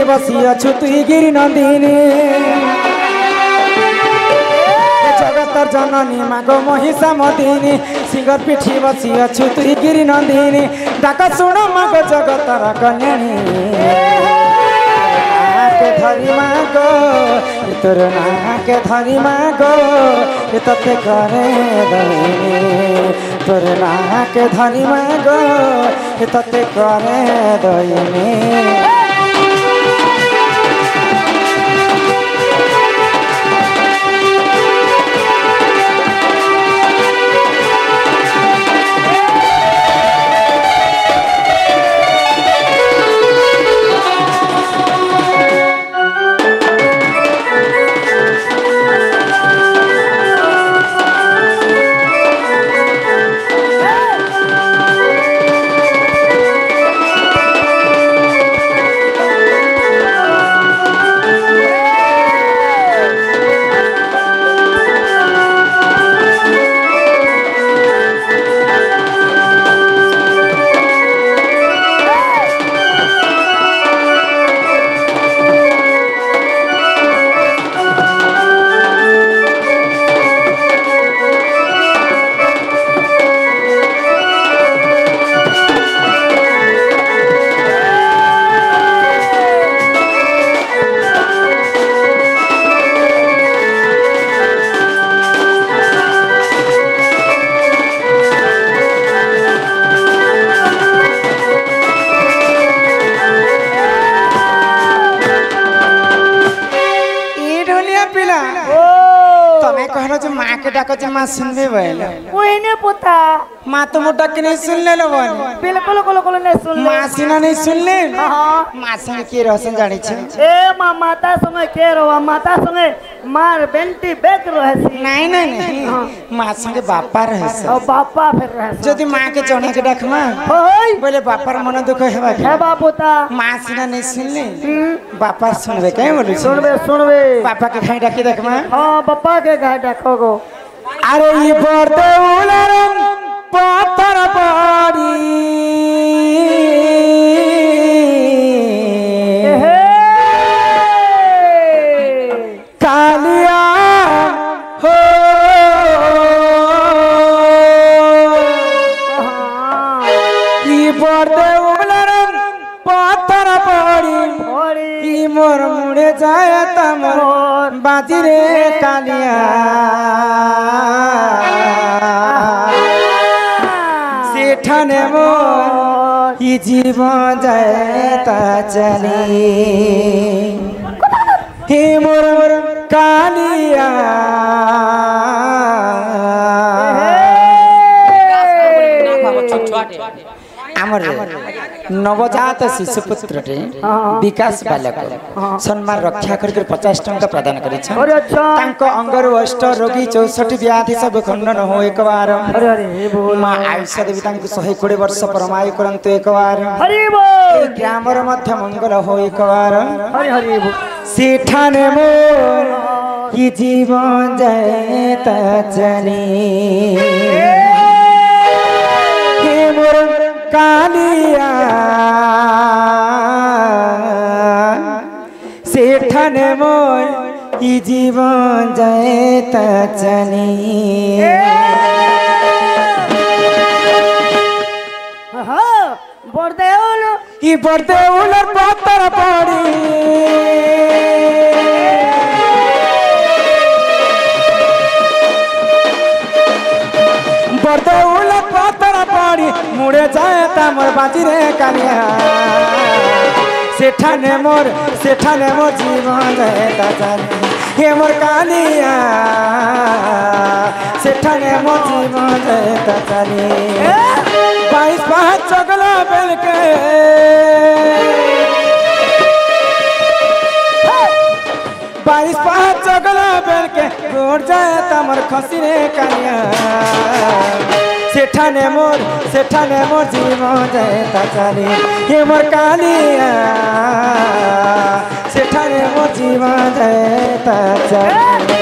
बसी अछु तुई गिरी नंदिनी जगतर जननी मागो महिषा मदिनी सिंगर पिठी बसी अछु तुई गिरी नंदिनी डाक सुण मागो जगतर कल्याणी के धरी मागो तोर ना के धरी मागो तते करे दईनी तोर ना के धरी मागो तते करे दईनी माँ सुनबे बैल कोई नहीं पता माँ तो मोटा के नहीं सुन ले लो बन बिल्कुल कोलो नहीं सुन माँ सीना नहीं सुन ले हाँ माँ संगे के रहसन जाने छे ए माँ माता संगे के रहो माता संगे मार बेंटी बेक रहसी नहीं नहीं नहीं माँ संगे बापा रहस और बापा फिर रहस जदी माँ के जने के डाक माँ होय बोले बापर मन दुख हेबा है बापूता माँ सीना नहीं सुन ले बापा सुनबे कहीं बोले सुनबे बापा के खाई डाकी देख माँ हाँ बापा के खाई डाकोगो अरे ये बर्दे उलरम पातर पारी कालिया हो ये बर्दे उलरम पातर पारी मोर मुड़े जाए तमोर बाजी रे कालिया सेठने मोर ये जीवन जाता चली हे मोर कालिया आमर नवजात शिशुपुत्र विकास बालक सम्मान रक्षा करके 50 टंका प्रदान करी अंगर अष्ट रोगी 64 व्याधि सब खंडन हो एक बार माँ आयुष देवी 120 वर्ष परमायु करंतु एक बार ग्राम मध्य मंगल हो एक बार सेठाने मोर ये जीवन जाता चली हे मोर कालिया सेठने मोर ई जीवन जाता चली ई बरदेउल पत्थर पड़ी बरदेउल पत्थर पड़ी मुड़े जाए मोर बाजी रे कालिया सेठाने मोर जीवन जाता चली हे मोर कालिया सेठाने मोर जीवन जाता चली 22 पाँच चगला बेल के 22 पाँच चगला बेल के रोड जाए तमर खसी रे कालिया सेठाने मोर जीवन जाता चली हे मोर कालिया सेठाने मोर जीवन जाता चली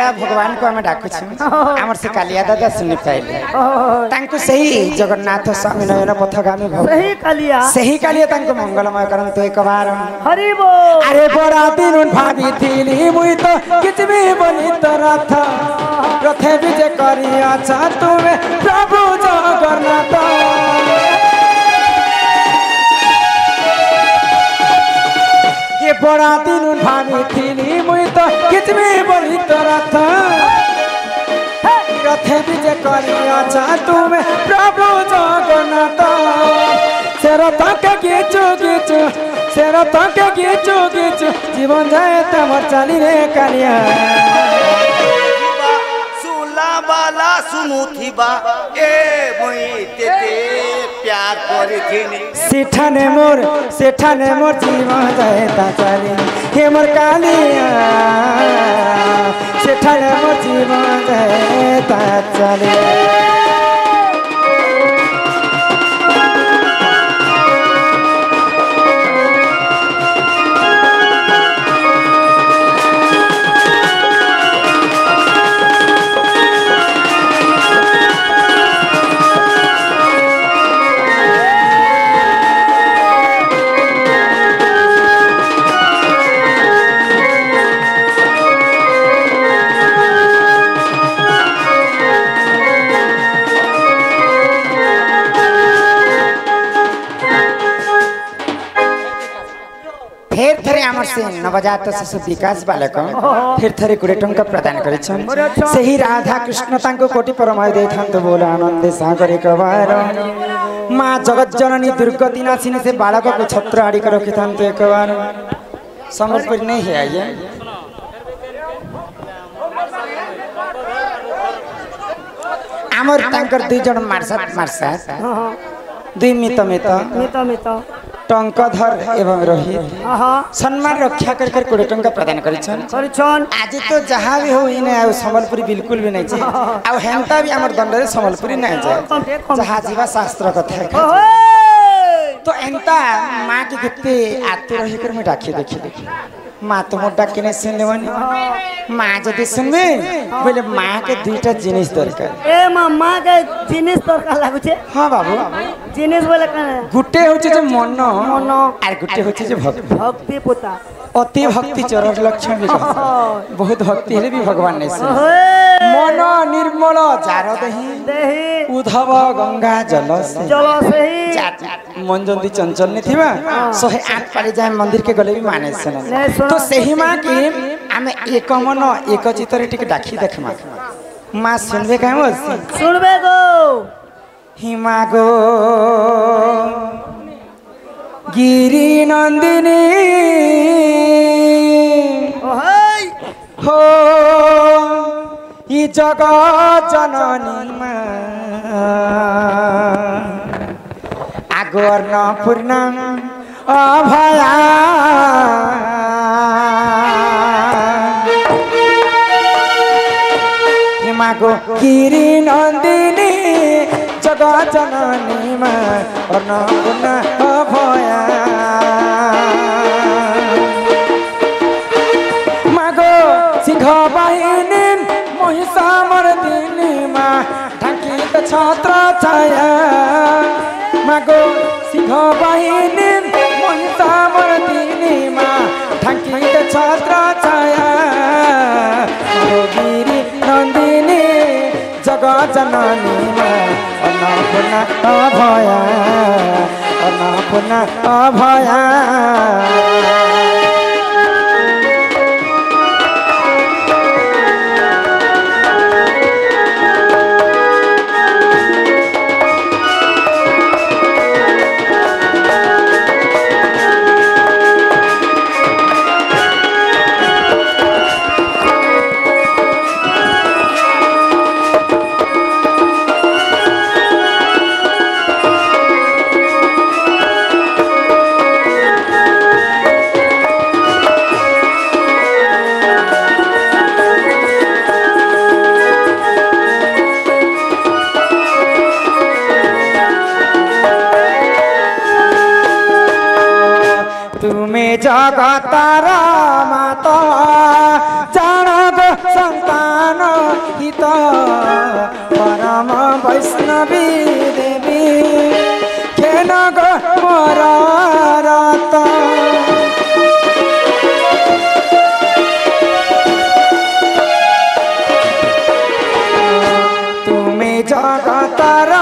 कालिया भगवान को हमें डाकु आमर से कालिया दादा सुनि पाइले तांको सही जगन्नाथ स्वामी नयन पथगामी भव सही कालिया तांको मंगलमय करंतु एक बार हरि बोल अरे बड़ा दिन भाभी थीली मुई तो किछ भी बनी तो रथे विजय करिया चा तुमे प्रभु जगन्नाथ ये बड़ा दिन भाभी थीली मुई तो किछ भी बनी तो रथे विजय करिया चा तुमे प्रभु जगन्नाथ सेरा ताके गीचु गीचु सेरा ताके गीचु गीचु जीवन जाए तमर चाली रे कालिया सुला बाला सुनुथिबा ए मुई तेते प्यार करिथिनी सेठाने मोर जीवन जाए ता चाली हे मोर कालिया सेठाने मोर जीवन जाए ता चाली नवजात शिशु विकास बालक फिर थरे 20 टंका प्रदान करिछन सही राधा कृष्ण तांको कोटि परमय देथांत बोल आनंद सागर एक बार मां जगत जननी दुर्गति नाशिनी से बालक को छत्र आड़ी कर रखिथांत एक बार समर्पण नहीं है आइए आमर तांकर दुई जन मारसा दुई मित टंकधर एवं रोहित सम्मान रक्षा कर 20 टंका प्रदान करिछन आज तो जहाँ भी हो इने आ संबलपुरी बिल्कुल भी नहीं आ हेंता भी हमर दंड रे संबलपुरी नहीं जाए जहाँ जीवा शास्त्र कथा तो एंता माँ के कितने आते रही कर मैं डाकी देखी माँ तो मोर डाकी नहीं सुन लेवनी माँ जदि सुनबे बोले माँ के दुईटा जिनिस दरकार ए माँ के जिनिस दरकार लागुचे हां बाबू जिनिस बोले कने गुटे होचे जे मन आर गुटे होचे जे भक्ति पुता अति भक्ति चरर लक्षण भी बहुत भक्ति हेले भी भगवान ने मन निर्मल जार दही उधव गंगा जल से मन जल्दी चंचल नहीं थिबा 108 पाली जाए मंदिर के गले भी माने से तो सही मां की आमे एक मन एक चित्तरे टिक डाकी देखमा मां सुनबे काहे बस सुनबे गो हिमा गो गिरी नंदिनी हो ई जगत जननी आगोर न पूर्ण अभया हिमा गो गिरी नंदिनी जगत जननी और न पूर्ण अभया सिंह बाहिनी महिषा मर्दिनी माँ ढाकी छत्र छाया मागो सिंह बाहिनी महिषा मर्दिनी माँ ढाकी छत्र छाया गिरी नंदिनी जगत जननी माँ अन्नपूर्णा अभया अन्नपूर्णा अभया जगतार माता जान गो संतान संतान हित परम वैष्णवी देवी केन गो मोर रत तुम्हें जगतर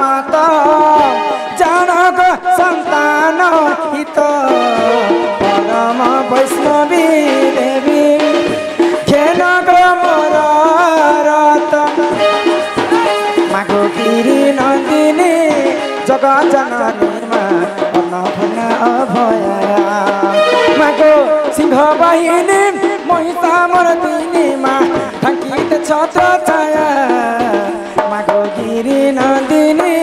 माता जनक संतान हित परम वैष्णवी देवी खेन मोर रत मागो गिरी नंदिनी जग जननी अन्नपूर्णा अभया मागो सिंह बाहिनी महिषा मर्दिनी माँ ढंकित छत्र छाया मागो गिरी नंदिनी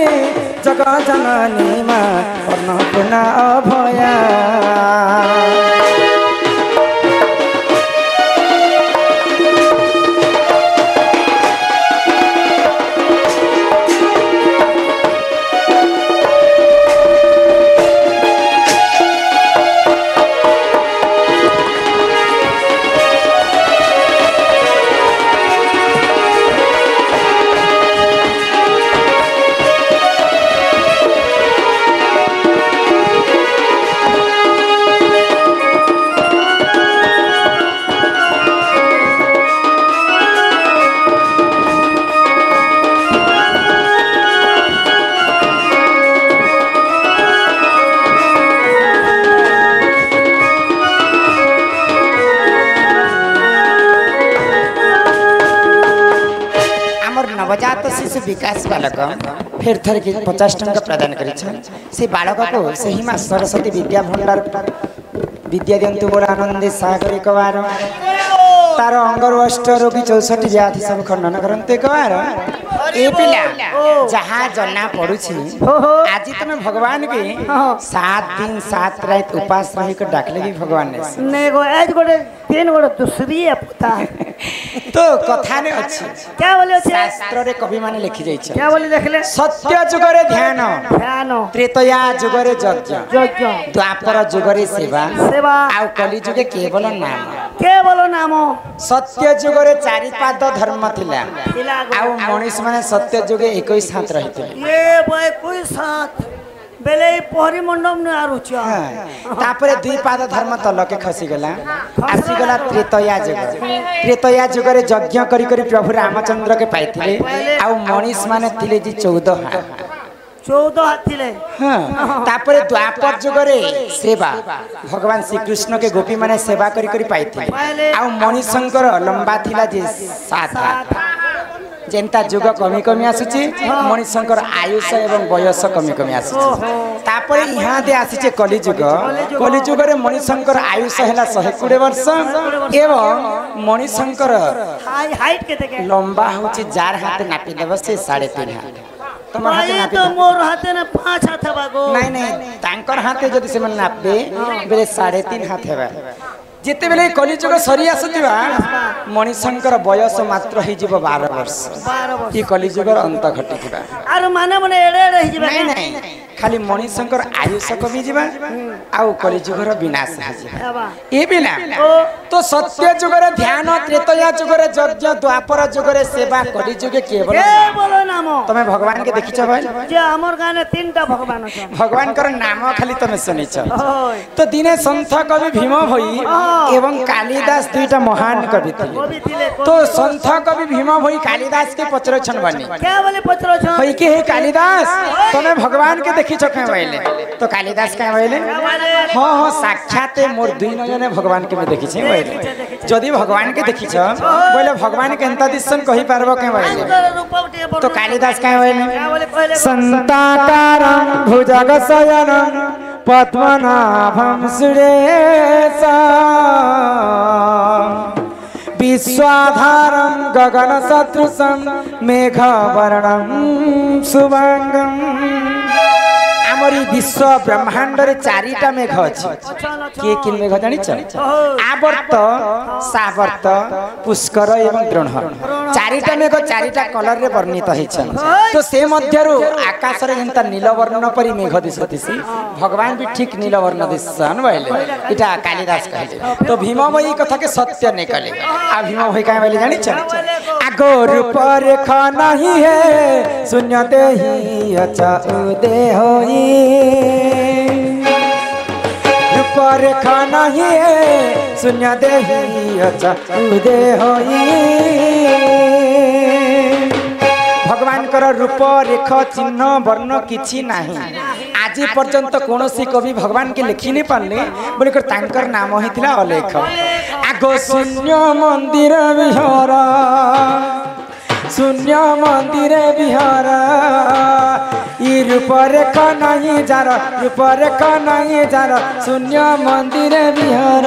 जग जननी माँ अन्नपूर्णा अभया नवजात शिशु विकास बालक फिर थर के 50 टंका प्रदान कर बालक को सही माँ सरस्वती विद्या भंडार विद्या दिंतु बोल आनंदे सागर एक बार तार अंगर अष्ट रोगी 64 व्याधि सब खंडन करते एक बार ए पिला जहाँ जना पड़ुछि आज तुम भगवान के 7 दिन 7 रात उपास रही कर डाकले भी भगवान ने गो आज गोटे 3 गोटे दूसरी पता तो कथा ने अच्छी क्या बोले शास्त्र रे कवि माने लिखि जाई छ क्या बोले देखले सत्य जुगरे ध्यान ध्यान त्रेतया जुगरे यज्ञ यज्ञ द्वापर जुगरे सेवा सेवा आ कली जुगे केवल नाम सत्य जुगरे 4 पाद धर्म थिला आ मनुष्य माने सत्य जुगे 21 हाथ रहिते ये भाई कोई साथ बेले पहरी मंडप ने आरुच तापरे 2 पाद धर्म तल के खसी गला आसी गला त्रेतया जुगरे यज्ञ करी करी प्रभु रामचंद्र के पाइथिले आ मनुष्य माने थिले जी 14 हाथ थिले तापरे द्वापर जुगरे सेवा भगवान श्री कृष्ण के गोपी माने सेवा करी करी पाइथिले आ मनुष्यंकर लंबा थिला जे 7 हाथ जेंता जुग कमी कमी आसुची मनुष्यंकर आयुष एवं बयस कमी कमी आसुची तापर यहाँ दे आसीचे कली जुग रे मनुष्यंकर आयुष हैला 120 वर्ष एवं मनुष्यंकर हाइट केते लंबा होची 4 हाथ नापी देबो से 3.5 हाथ तमर हाथ नापी तो मोर हाथे ना 5 हाथ बागो नहीं तांकर हाथे जदी से मन नापबे बेले 3.5 हाथ हेबा जिते बेले कलिजुग सरी आसुथिबा मनुष्यंकर बयस मात्र ही जीव 12 वर्ष ये कलिजुगर अंत घटिथिबा आरो माने माने एड़े एड़े ही जीवा नहीं खाली मनुष्यंकर आयुष कमी जीवा आउ कलिजुगर विनाश जीवा ए बिना तो सत्य जुगरे ध्यान त्रेतया जुगरे यज्ञ द्वापर जुगरे सेवा कलिजुगे केवल नाम तमे भगवान के देखिछ भाई जे हमर गाने 3टा भगवान अछि भगवान कर नाम खाली तमे सुनिछ तो दिने संत कवि भीम भई एवं कालिदास 2टा महान कवि थे तो संत कवि भीम भई कालिदास के पचरछन बनी क्या बोले पचरछन हई के हे कालिदास तमे भगवान के देखि छके बोले तो कालिदास का बोले हां साक्षात मोर 2 नयने भगवान के मैं देखि छै बोले जदी भगवान के देखि छ बोले भगवान के अंता दिसन कहि पारबो के बोले तो कालिदास का बोले संताकारं भुजग शयनं पद्मनाभं सुरेशं विश्वाधारं गगन सदृशं मेघवर्णं शुभांगं आम आमरी विश्व ब्रह्मांड रे चारिटा मेघ अछि के किन मेघ जानि छ आवर्त सावर्त पुष्कर एवं द्रोण चारिटा मेघ चारिटा कलर रे वर्णित होइ छ तो से मध्यरु आकाश रे जंता नीलवर्ण परि मेघ दिसतिसी भगवान भी ठीक नीलवर्ण दिसन भइले इटा कालिदास कहले तो भीममयी कथा के सत्य निकले आ भीममयी का बोले जानि छ आगो रूप रेखा नहीं है शून्य देही अच्छा उदय होई रूप रेखा नहीं है शून्य देही अच्छा उदय होई भगवान कर रूप रेख चिन्ह वर्ण किछि नाही आज पर्यंत कोनोसी कवि भगवान के लिखि नहीं पारले बोले कर तांकर नाम हिथिला अलेख आगो शून्य मंदिर विहार शून्य मंदिर विहार ई रूप रेखा नहीं जार रूप रेखा नहीं जार शून्य मंदिर विहार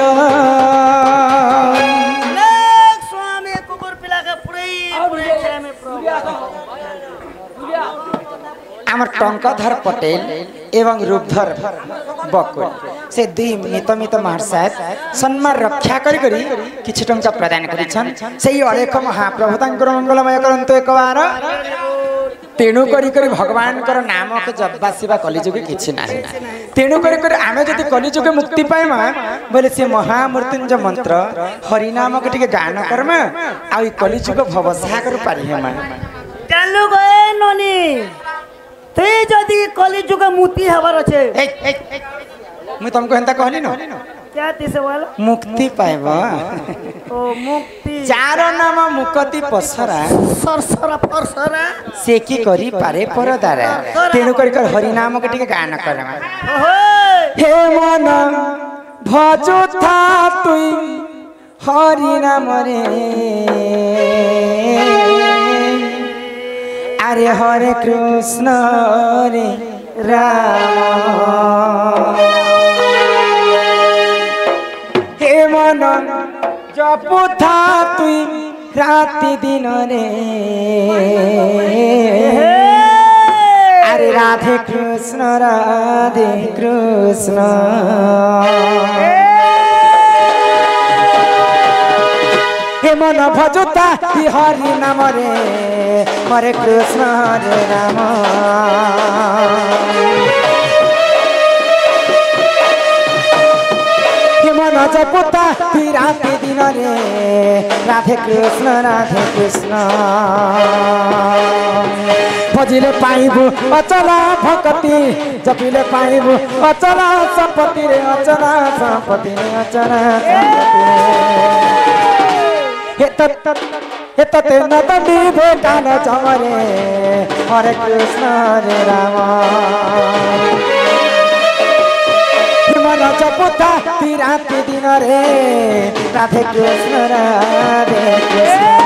स्वामी कुकुर पिला के पुरै खेला में आमर टंकाधर पटेल एवं रूपधर बकुल से दुई मित महासाहेब सम्मान रक्षा करी किछि टंका प्रदान करिछन सेही अलेख महाप्रभु तांकर मंगलमय करंतु एक बार तेणु करी भगवान कर नाम के जब्बासीबा कलिजुगे किछि नाही तेणु करी आमे जदि कलिजुगे मुक्ति पाइमा बोले से महामृत्युंजय मंत्र हरि नाम के टिके गान करमा आ ई कलिजुग भवसागर पारि हेमा चालू गए ननी ते जदि कलिजुग मुक्ति हवर अछि मैं तुमको हेंता कहली न क्या तिसे वाला मुक्ति पाइबा ओ मुक्ति चार नाम मुक्ति पसरा सरसरा फरसरा से की करी पारे परदारा तेणु कर हरि नाम के टिके गान करमा हे मन भजो था तुई हरि नाम रे अरे हरे कृष्ण रे राम हे मन जपु था तुई राति दिन रे अरे राधे कृष्ण हे मन भजुता हरि नाम रे हरे कृष्ण हरे राम हे मन जपुता राति दिन रे राधे कृष्ण भजिले पाइबु अचला भक्ति जपिले पाइबु अचला संपत्ति रे अचला संपत्ति रे अचला हे तते नदी भेटान चमरे हरे कृष्ण हरे राम मन जपुता राति दिन रे राधे कृष्ण राधे कृष्ण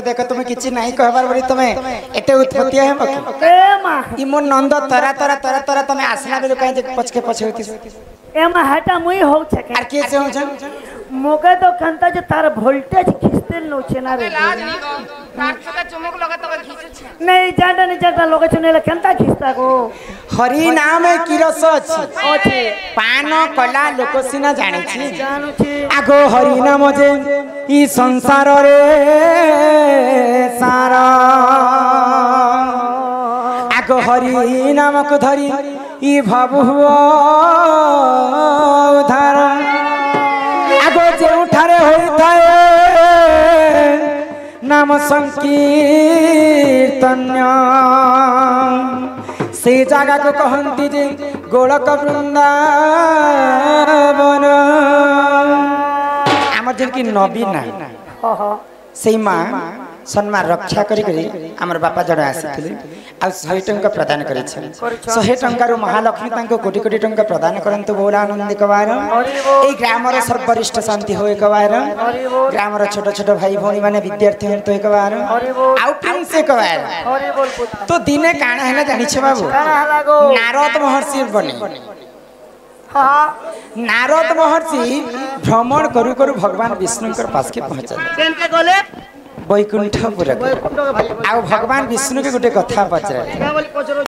देखो तुम्हें किछि नहीं कहबार बोली तुम्हें एते उत्पत्ति है मके ए मां ई मोर नंद तरा तुम्हें आसना बेलो काहे पछके पछे होती ए मां हटा मुई हो छके आर के से हो छन मोके तो खंता जे तार वोल्टेज खिचते नो छे ना रे तारसो का चमक लगा तो खींचे छे नहीं जाटा लोग चुनेला खंता खिचता को हरि नाम की रस अछि ओछे पान कला लोक सिना जाने छी जानु छी आगो हरि नाम जे ई संसार रे सारा आगो हरि नाम को धरी ई भाबु उधार आगो जे उठारे होई थाए नाम संकीर्तन्य से जगह को कहंती जे गोलक वृंदावन आम जिनकी नवीना से माँ सम्मान रक्षा करी आमर बापा जड़े आसी आ 100 टंका प्रदान कर 100 टंकार महालक्ष्मी कोटी कोटी टंका प्रदान करंतु बोला आनंद कबार ए ग्रामर सर्वरिष्ठ शांति हो एकबार ग्रामर छोट छोट भाई भौणी माने विद्यार्थी हन तो एकबार आउ प्रिंस एकबार तो दिने काना हैला जानि छ बाबू नारद महर्षि बने नारद महर्षि भ्रमण करू करू भगवान विष्णु पास के पहुंचले वैकुंठपुर आ भगवान विष्णु के गोटे कथा पचरा